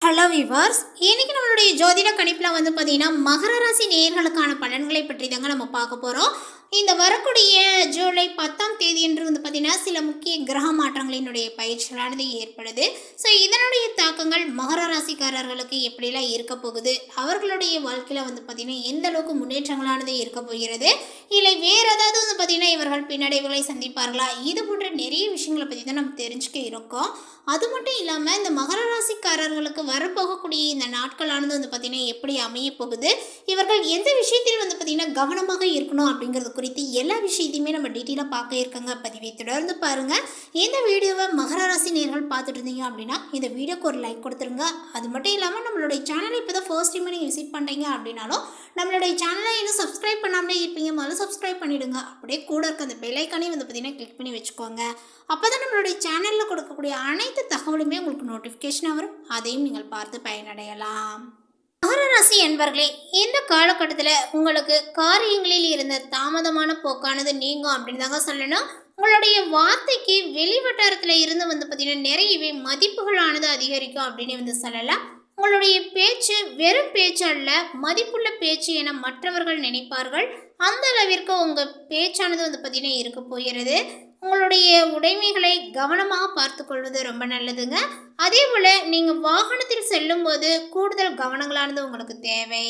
Hello viewers, இன்னைக்கு நம்மளுடைய ஜோதிட கணிப்பில் பார்த்தீங்கன்னா மகர ராசி நேயர்களுக்கான பலன்களை பற்றி தாங்க நம்ம பார்க்க போகிறோம். இந்த வரக்கூடிய ஜூலை 10ஆம் தேதி என்று பார்த்தீங்கன்னா சில முக்கிய கிரக மாற்றங்களினுடைய பயிற்சிகளானது ஏற்படுது. ஸோ இதனுடைய தாக்கங்கள் மகர ராசிக்காரர்களுக்கு எப்படிலாம் இருக்க போகுது, அவர்களுடைய வாழ்க்கையில் பார்த்தீங்கன்னா எந்த அளவுக்கு முன்னேற்றங்களானது இருக்க போகிறது, இல்லை வேறு ஏதாவது பார்த்தீங்கன்னா இவர்கள் பின்னடைவுகளை சந்திப்பார்களா, இது போன்ற நிறைய விஷயங்களை பற்றி தான் நம்ம தெரிஞ்சுக்க இருக்கோம். அது மட்டும் இல்லாமல் இந்த மகர ராசிக்காரர்களுக்கு வரப்போகக்கூடிய இந்த நாட்களானது பார்த்தீங்கன்னா எப்படி அமைய போகுது, இவர்கள் எந்த விஷயத்தில் பார்த்தீங்கன்னா கவனமாக இருக்கணும் அப்படிங்கிறது குறித்து எல்லா விஷயத்தையுமே நம்ம டீட்டெயிலாக பார்க்க இருக்காங்க. பதிவை தொடர்ந்து பாருங்கள். இந்த வீடியோவை மகர ராசி நேயர்கள் பார்த்துட்டு இருந்தீங்க அப்படின்னா இந்த வீடியோக்கு ஒரு லைக் கொடுத்துருங்க. அது மட்டும் இல்லாமல் நம்மளுடைய சேனலை இப்போ தான் ஃபர்ஸ்ட் டைம் நீங்கள் விசிட் பண்ணுறீங்க அப்படின்னாலும் நம்மளுடைய சேனலை இன்னும் சப்ஸ்கிரைப் பண்ணாமலே இருப்பீங்க, முதல்ல சப்ஸ்கிரைப் பண்ணிவிடுங்க. அப்படியே கூட இருக்க அந்த பெல் ஐக்கானையும் பார்த்தீங்கன்னா கிளிக் பண்ணி வச்சுக்கோங்க. அப்போ தான் நம்மளுடைய சேனலில் கொடுக்கக்கூடிய அனைத்து தகவலுமே உங்களுக்கு நோட்டிஃபிகேஷனாக வரும், அதையும் நீங்கள் பார்த்து பயனடையலாம். மகர ராசி என்பர்களே, இந்த காலகட்டத்தில் உங்களுக்கு காரியங்களில் இருந்த தாமதமான போக்கானது நீங்கும் அப்படின்னு தாங்க சொல்லணும். உங்களுடைய வார்த்தைக்கு வெளி வட்டாரத்தில் இருந்து பார்த்தீங்கன்னா நிறையவே மதிப்புகளானது அதிகரிக்கும் அப்படின்னு சொல்லலாம். உங்களுடைய பேச்சு வெறும் பேச்சு அல்ல, மதிப்புள்ள பேச்சு என மற்றவர்கள் நினைப்பார்கள். அந்த அளவிற்கு உங்கள் பேச்சானது பார்த்தீங்கன்னா இருக்க போகிறது. உங்களுடைய உடைமைகளை கவனமாக பார்த்து கொள்வது ரொம்ப நல்லதுங்க. அதே போல் நீங்கள் வாகனத்தில் செல்லும்போது கூடுதல் கவனங்களானது உங்களுக்கு தேவை.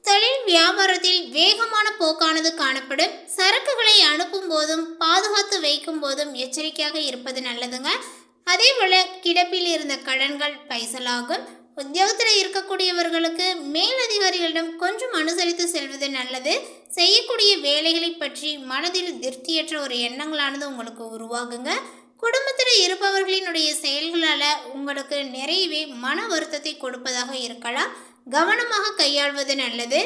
தொழில் வியாபாரத்தில் வேகமான போக்கானது காணப்படும். சரக்குகளை அனுப்பும் போதும் பாதுகாத்து வைக்கும் போதும் எச்சரிக்கையாக இருப்பது நல்லதுங்க. அதே போல் கிடப்பில் இருந்த கடன்கள் பைசலாகும். உத்தியோகத்தில் இருக்கக்கூடியவர்களுக்கு மேலதிகாரிகளிடம் கொஞ்சம் அனுசரித்து செல்வது நல்லது. செய்யக்கூடிய வேலைகளை பற்றி மனதில் திருப்தியற்ற ஒரு எண்ணங்களானது உங்களுக்கு உருவாகுங்க. குடும்பத்தில் இருப்பவர்களினுடைய செயல்களால் உங்களுக்கு நிறையவே மன வருத்தத்தை கொடுப்பதாக இருக்கலாம். கவனமாக கையாள்வது நல்லது.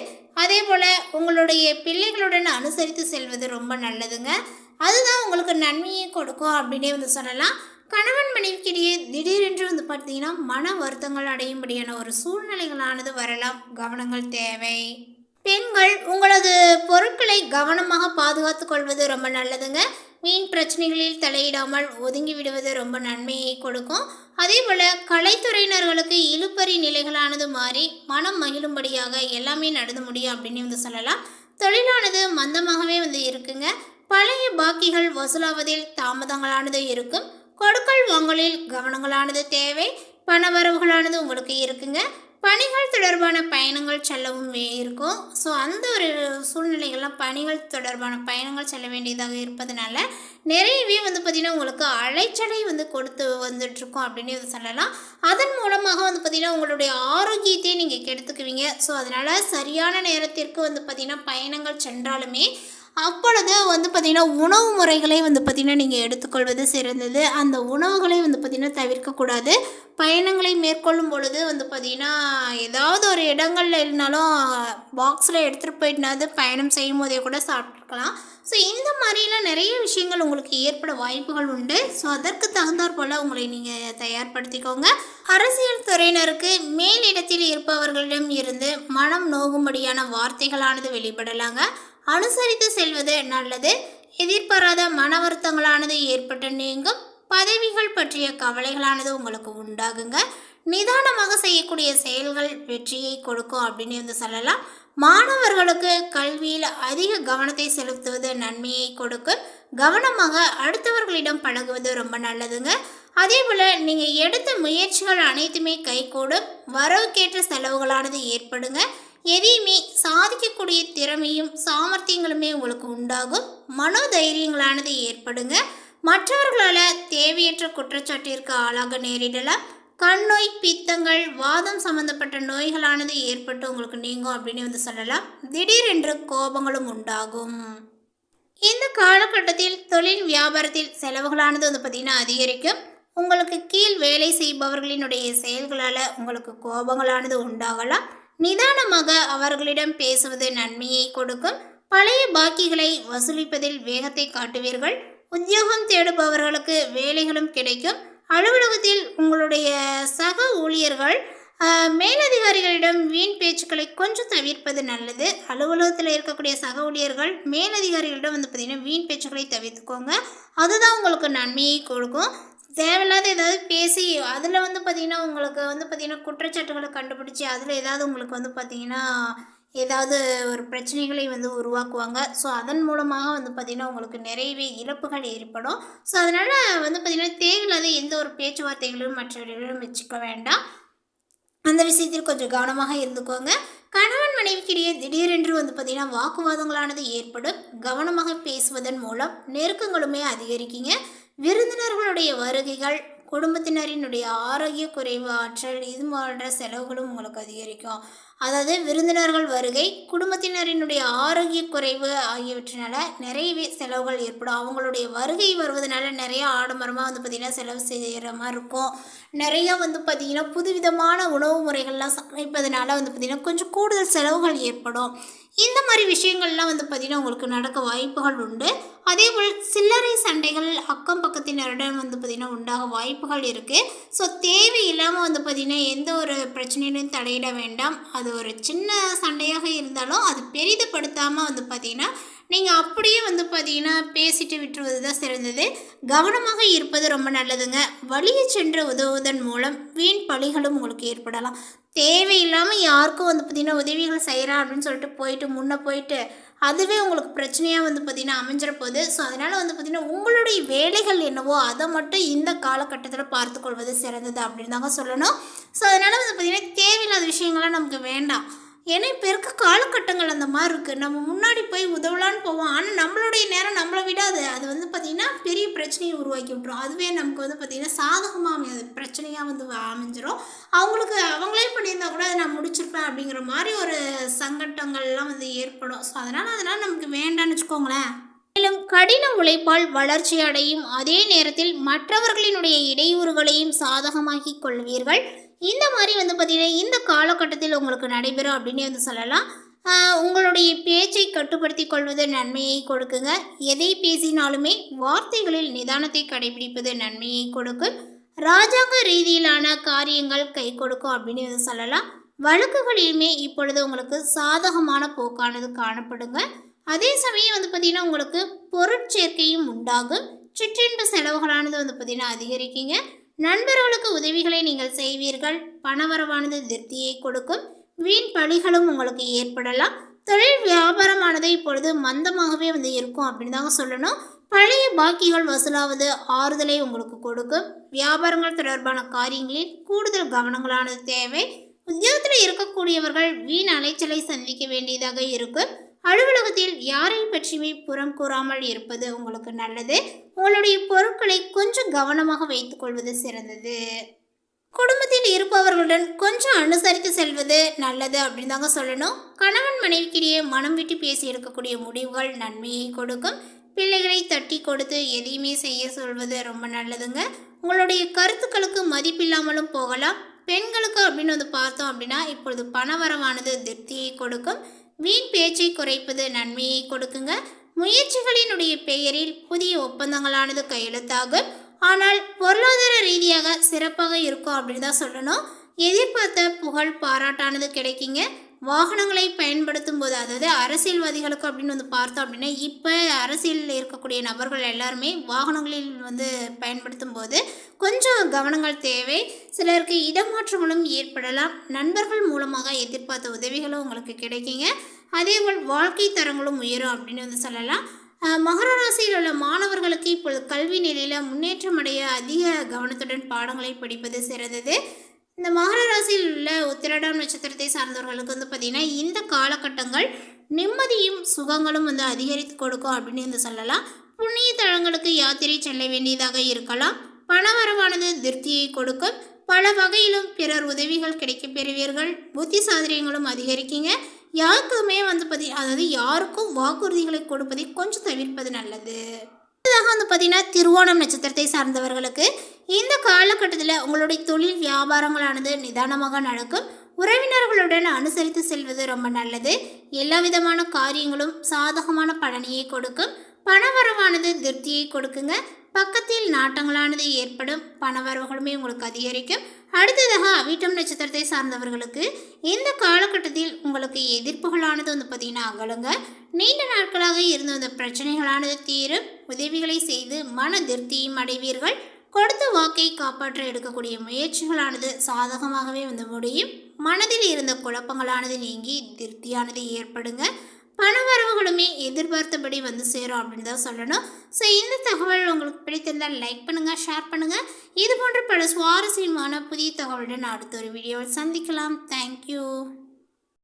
அதே போல் உங்களுடைய பிள்ளைகளுடன் அனுசரித்து செல்வது ரொம்ப நல்லதுங்க. அதுதான் உங்களுக்கு நன்மையை கொடுக்கும் அப்படின்னே சொல்லலாம். கணவன் மனைவிக்கிடையே திடீரென்று பார்த்தீங்கன்னா மன வருத்தங்கள் அடையும்படியான ஒரு சூழ்நிலைகளானது வரலாம். கவனங்கள் தேவை. பெண்கள் உங்களது பொருட்களை கவனமாக பாதுகாத்து கொள்வது ரொம்ப நல்லதுங்க. வீண் பிரச்சனைகளில் தலையிடாமல் ஒதுங்கி விடுவது ரொம்ப நன்மையை கொடுக்கும். அதே போல் கலைத்துறையினர்களுக்கு இழுபறி நிலைகளானது மாறி மனம் மகிழும்படியாக எல்லாமே நடந்து முடியும் அப்படின்னு சொல்லலாம். தொழிலானது மந்தமாகவே இருக்குங்க. பழைய பாக்கிகள் வசூலாவதில் தாமதங்களானது இருக்கும். கொடுக்கல் வாங்கலில் கவனங்களானது தேவை. பணவரவுகளானது உங்களுக்கு இருக்குங்க. பணிகள் தொடர்பான பயணங்கள் செல்லவும் இருக்கும். ஸோ அந்த ஒரு சூழ்நிலைகள்லாம் பணிகள் தொடர்பான பயணங்கள் செல்ல வேண்டியதாக இருப்பதனால நிறையவே பார்த்திங்கன்னா உங்களுக்கு அலைச்சலை கொடுத்து வந்துட்டுருக்கோம் அப்படின்னு சொல்லலாம். அதன் மூலமாக பார்த்திங்கன்னா உங்களுடைய ஆரோக்கியத்தை நீங்கள் கெடுத்துக்குவீங்க. ஸோ அதனால் சரியான நேரத்திற்கு பார்த்திங்கன்னா பயணங்கள் சென்றாலுமே அப்பொழுது பார்த்திங்கன்னா உணவு முறைகளை பார்த்திங்கன்னா நீங்கள் எடுத்துக்கொள்வது சிறந்தது. அந்த உணவுகளை பார்த்திங்கன்னா தவிர்க்கக்கூடாது. பயணங்களை மேற்கொள்ளும் பொழுது பார்த்திங்கன்னா ஏதாவது ஒரு இடங்களில் இருந்தாலும் பாக்ஸில் எடுத்துகிட்டு போயிட்டுனாது பயணம் செய்யும் போதே கூட சாப்பிட்ருக்கலாம். ஸோ இந்த மாதிரிலாம் நிறைய விஷயங்கள் உங்களுக்கு ஏற்பட வாய்ப்புகள் உண்டு. ஸோ அதற்கு தகுந்தாற் போல் உங்களை நீங்கள் தயார்படுத்திக்கோங்க. அரசியல் துறையினருக்கு மேலிடத்தில் இருப்பவர்களிடம் இருந்து மனம் நோகும்படியான வார்த்தைகளானது வெளிப்படலாங்க. அனுசரித்து செல்வது நல்லது. எதிர்பாராத மன வருத்தங்களானது ஏற்பட்டு நீங்கும். பதவிகள் பற்றிய கவலைகளானது உங்களுக்கு உண்டாகுங்க. நிதானமாக செய்யக்கூடிய செயல்கள் வெற்றியை கொடுக்கும் அப்படின்னு சொல்லலாம். மாணவர்களுக்கு கல்வியில் அதிக கவனத்தை செலுத்துவது நன்மையை கொடுக்கும். கவனமாக அடுத்தவர்களிடம் பழகுவது ரொம்ப நல்லதுங்க. அதே போல் நீங்கள் எடுத்த முயற்சிகள் அனைத்துமே கைகூடும். வரவுக்கேற்ற செலவுகளானது ஏற்படுங்க. எதையுமே சாதிக்கக்கூடிய திறமையும் சாமர்த்தியங்களுமே உங்களுக்கு உண்டாகும். மனோதைரியங்களானது ஏற்படுங்க. மற்றவர்களால் தேவையற்ற குற்றச்சாட்டிற்கு ஆளாக நேரிடலாம். கண் நோய், பித்தங்கள், வாதம் சம்பந்தப்பட்ட நோய்களானது ஏற்பட்டு உங்களுக்கு நீங்கும் அப்படின்னு சொல்லலாம். திடீரென்று கோபங்களும் உண்டாகும். இந்த காலகட்டத்தில் தொழில் வியாபாரத்தில் செலவுகளானது பார்த்திங்கன்னா அதிகரிக்கும். உங்களுக்கு கீழ் வேலை செய்பவர்களினுடைய செயல்களால் உங்களுக்கு கோபங்களானது உண்டாகலாம். நிதானமாக அவர்களிடம் பேசுவது நன்மையை கொடுக்கும். பழைய பாக்கிகளை வசூலிப்பதில் வேகத்தை காட்டுவீர்கள். உத்தியோகம் தேடுபவர்களுக்கு வேலைகளும் கிடைக்கும். அலுவலகத்தில் உங்களுடைய சக ஊழியர்கள் மேலதிகாரிகளிடம் வீண் பேச்சுக்களை கொஞ்சம் தவிர்ப்பது நல்லது. அலுவலகத்தில் இருக்கக்கூடிய சக ஊழியர்கள் மேலதிகாரிகளிடம் பார்த்திங்கன்னா வீண் பேச்சுக்களை தவிர்த்துக்கோங்க. அதுதான் உங்களுக்கு நன்மையை கொடுக்கும். தேவையில்லாத ஏதாவது பேசி அதில் வந்து பார்த்திங்கன்னா உங்களுக்கு வந்து பார்த்திங்கன்னா குற்றச்சாட்டுகளை கண்டுபிடிச்சி அதில் ஏதாவது உங்களுக்கு வந்து பார்த்திங்கன்னா ஏதாவது ஒரு பிரச்சனைகளை வந்து உருவாக்குவாங்க. ஸோ அதன் மூலமாக வந்து பார்த்திங்கன்னா உங்களுக்கு நிறையவே இழப்புகள் ஏற்படும். ஸோ அதனால் வந்து பார்த்திங்கன்னா தேவையில்லாத எந்த ஒரு பேச்சுவார்த்தைகளும் மற்றவர்களிடம் வச்சுக்க வேண்டாம். அந்த விஷயத்தில் கொஞ்சம் கவனமாக இருந்துக்கோங்க. கணவன் மனைவிக்கிடையே திடீரென்று வந்து பார்த்திங்கன்னா வாக்குவாதங்களானது ஏற்படும். கவனமாக பேசுவதன் மூலம் நெருக்கங்களுமே அதிகரிக்குங்க. விருந்தினர்களுடைய வருகைகள், குடும்பத்தினரினுடைய ஆரோக்கிய குறைவு, ஆற்றல் இது போன்ற செலவுகளும் உங்களுக்கு அதிகரிக்கும். அதாவது விருந்தினர்கள் வருகை, குடும்பத்தினரினுடைய ஆரோக்கிய குறைவு ஆகியவற்றினால நிறையவே செலவுகள் ஏற்படும். அவங்களுடைய வருகை வருவதனால நிறைய ஆடம்பரமாக வந்து பார்த்திங்கன்னா செலவு செய்கிற மாதிரி இருக்கும். நிறையா வந்து பார்த்திங்கன்னா புதுவிதமான உணவு முறைகள்லாம் சமைப்பதனால வந்து பார்த்திங்கன்னா கொஞ்சம் கூடுதல் செலவுகள் ஏற்படும். இந்த மாதிரி விஷயங்கள்லாம் வந்து பார்த்திங்கன்னா உங்களுக்கு நடக்க வாய்ப்புகள் உண்டு. அதேபோல் சில்லறை சண்டைகள் அக்கம் பக்கத்தினரிடம் வந்து பார்த்திங்கன்னா உண்டாக வாய்ப்புகள் இருக்குது. ஸோ தேவையில்லாமல் வந்து பார்த்திங்கன்னா எந்த ஒரு பிரச்சனையிலும் தலையிட வேண்டாம். அது ஒரு சின்ன சண்டையாக இருந்தாலும் அது பெரிதுபடுத்தாமல் வந்து பார்த்திங்கன்னா நீங்கள் அப்படியே வந்து பார்த்திங்கன்னா பேசிட்டு விட்டுருவது தான் சிறந்தது. கவனமாக இருப்பது ரொம்ப நல்லதுங்க. வழியை சென்று உதவுவதன் மூலம் வீண் பழிகளும் உங்களுக்கு ஏற்படலாம். தேவையில்லாமல் யாருக்கும் வந்து பார்த்திங்கன்னா உதவிகள் செய்கிறேன் அப்படின்னு சொல்லிட்டு போயிட்டு அதுவே உங்களுக்கு பிரச்சனையாக வந்து பார்த்திங்கன்னா அமைஞ்சிட போகுது. ஸோ அதனால் வந்து பார்த்திங்கன்னா உங்களுடைய வேலைகள் என்னவோ அதை மட்டும் இந்த காலகட்டத்தில் பார்த்துக்கொள்வது சிறந்தது அப்படின்னு தாங்க சொல்லணும். ஸோ அதனால் வந்து பார்த்திங்கன்னா தேவையில்லாத விஷயங்கள்லாம் நமக்கு வேண்டாம். ஏன்னா இப்போ இருக்க காலகட்டங்கள் அந்த மாதிரி இருக்குது. நம்ம முன்னாடி போய் உதவலான்னு போவோம், ஆனால் நம்மளுடைய நேரம் நம்மளை விடாது. அது வந்து பார்த்திங்கன்னா பெரிய பிரச்சனையை உருவாக்கி விட்ரும். அதுவே நமக்கு வந்து பார்த்திங்கன்னா சாதகமாக அமையாது, பிரச்சனையாக வந்து அமைஞ்சிரும். அவங்களே பண்ணியிருந்தா கூட அதை நான் முடிச்சிருப்பேன் அப்படிங்கிற மாதிரி ஒரு சங்கட்டங்கள்லாம் வந்து ஏற்படும். ஸோ அதனால் நமக்கு வேண்டான்னு வச்சுக்கோங்களேன். மேலும் கடின உழைப்பால் வளர்ச்சி அடையும் அதே நேரத்தில் மற்றவர்களினுடைய இடையூறுகளையும் சாதகமாக்கி கொள்வீர்கள். இந்த மாதிரி வந்து பார்த்திங்கன்னா இந்த காலகட்டத்தில் உங்களுக்கு நடைபெறும் அப்படின்னு வந்து சொல்லலாம். உங்களுடைய பேச்சை கட்டுப்படுத்தி கொள்வது நன்மையை கொடுக்குங்க. எதை பேசினாலுமே வார்த்தைகளில் நிதானத்தை கடைபிடிப்பது நன்மையை கொடுக்கும். ராஜாங்க ரீதியிலான காரியங்கள் கை கொடுக்கும் அப்படின்னு வந்து சொல்லலாம். வழக்குகளிலுமே இப்பொழுது உங்களுக்கு சாதகமான போக்கானது காணப்படுங்க. அதே சமயம் வந்து பார்த்திங்கன்னா உங்களுக்கு பொருட்சேர்க்கையும் உண்டாகும். சிற்றின்ப செலவுகளானது வந்து பார்த்திங்கன்னா அதிகரிக்குங்க. நண்பர்களுக்கு உதவிகளை நீங்கள் செய்வீர்கள். பணவரவானது திருப்தியை கொடுக்கும். வீண் பழிகளும் உங்களுக்கு ஏற்படலாம். தொழில் வியாபாரமானது இப்பொழுது மந்தமாகவே வந்து இருக்கும் அப்படின்னு தாங்க சொல்லணும். பழைய பாக்கிகள் வசூலாவது ஆறுதலை உங்களுக்கு கொடுக்கும். வியாபாரங்கள் தொடர்பான காரியங்களில் கூடுதல் கவனங்களானது தேவை. உத்தியோகத்தில் இருக்கக்கூடியவர்கள் வீண் அலைச்சலை சந்திக்க வேண்டியதாக இருக்கும். அலுவலகத்தில் யாரை பற்றியுமே புறம் கூறாமல் இருப்பது உங்களுக்கு நல்லது. உங்களுடைய பொருட்களை கொஞ்சம் கவனமாக வைத்துக்கொள்வது சிறந்தது. குடும்பத்தில் இருப்பவர்களுடன் கொஞ்சம் அனுசரித்து செல்வது நல்லது அப்படின்னு தாங்க சொல்லணும். கணவன் மனைவிக்கிடையே மனம் விட்டு பேசி எடுக்கக்கூடிய முடிவுகள் நன்மையை கொடுக்கும். பிள்ளைகளை தட்டி கொடுத்து எதையுமே செய்ய சொல்வது ரொம்ப நல்லதுங்க. உங்களுடைய கருத்துக்களுக்கு மதிப்பில்லாமலும் போகலாம். பெண்களுக்கு அப்படின்னு வந்து பார்த்தோம் அப்படின்னா இப்பொழுது பணவரவானது திருப்தியை கொடுக்கும். வீண் பேச்சை குறைப்பது நன்மையை கொடுக்குங்க. முயற்சிகளினுடைய பெயரில் புதிய ஒப்பந்தங்களானது கையெழுத்தாகும். ஆனால் பொருளாதார ரீதியாக சிறப்பாக இருக்கும் அப்படின்னு தான் சொல்லணும். எதிர்பார்த்த புகழ் பாராட்டானது கிடைக்குங்க. வாகனங்களை பயன்படுத்தும் போது, அதாவது அரசியல்வாதிகளுக்கு அப்படின்னு வந்து பார்த்தோம் அப்படின்னா இப்போ அரசியலில் இருக்கக்கூடிய நபர்கள் எல்லாருமே வாகனங்களில் வந்து பயன்படுத்தும் போது கொஞ்சம் கவனங்கள் தேவை. சிலருக்கு இடமாற்றங்களும் ஏற்படலாம். நண்பர்கள் மூலமாக எதிர்பார்த்த உதவிகளும் உங்களுக்கு கிடைக்குங்க. அதேபோல் வாழ்க்கை தரங்களும் உயரும் அப்படின்னு வந்து சொல்லலாம். மகர ராசியில் உள்ள மாணவர்களுக்கு இப்பொழுது கல்வி நிலையில் முன்னேற்றம் அடைய அதிக கவனத்துடன் பாடங்களை படிப்பது சிறந்தது. இந்த மகர ராசியில் உள்ள உத்திரடாம் நட்சத்திரத்தை சார்ந்தவர்களுக்கு வந்து பார்த்திங்கன்னா இந்த காலகட்டங்கள் நிம்மதியும் சுகங்களும் வந்து அதிகரித்து கொடுக்கும் அப்படின்னு வந்து சொல்லலாம். புண்ணிய தலங்களுக்கு யாத்திரை செல்ல வேண்டியதாக இருக்கலாம். பணவரவானது திருப்தியை கொடுக்கும். பல வகையிலும் பிறர் உதவிகள் கிடைக்க பெறுவீர்கள். புத்தி சாதுரியங்களும் அதிகரிக்குங்க. யாருக்குமே வந்து அதாவது யாருக்கும் வாக்குறுதிகளை கொடுப்பதை கொஞ்சம் தவிர்ப்பது நல்லது. அடுத்ததாக வந்து பார்த்திங்கன்னா திருவோணம் நட்சத்திரத்தை சார்ந்தவர்களுக்கு இந்த காலகட்டத்தில் உங்களுடைய தொழில் வியாபாரங்களானது நிதானமாக நடக்கும். உறவினர்களுடன் அனுசரித்து செல்வது ரொம்ப நல்லது. எல்லா விதமான காரியங்களும் சாதகமான பலனையை கொடுக்கும். பணவரவானது திருப்தியை கொடுக்குங்க. பக்கத்தில் நாட்டங்களானது ஏற்படும். பணவரவுகளுமே உங்களுக்கு அதிகரிக்கும். அடுத்ததாக அவிட்டம் நட்சத்திரத்தை சார்ந்தவர்களுக்கு இந்த காலகட்டத்தில் உங்களுக்கு எதிர்ப்புகளானது வந்து பார்த்திங்கன்னா அகலுங்க. நீண்ட நாட்களாக இருந்த அந்த பிரச்சனைகளானது தீரும். உதவிகளை செய்து மன திருப்தியும் அடைவீர்கள். கொடுத்த வாக்கை காப்பாற்ற எடுக்கக்கூடிய முயற்சிகளானது சாதகமாகவே வந்து முடியும். மனதில் இருந்த குழப்பங்களானது நீங்கி திருப்தியானது ஏற்படுங்க. பணவரவுகளுமே எதிர்பார்த்தபடி வந்து சேரும் அப்படின்னு தான் சொல்லணும். ஸோ இந்த தகவல் உங்களுக்கு பிடித்திருந்தால் லைக் பண்ணுங்கள், ஷேர் பண்ணுங்கள். இது போன்ற பல சுவாரஸ்யமான புதிய தகவலுடன் அடுத்த ஒரு வீடியோவில் சந்திக்கலாம். தேங்க்யூ.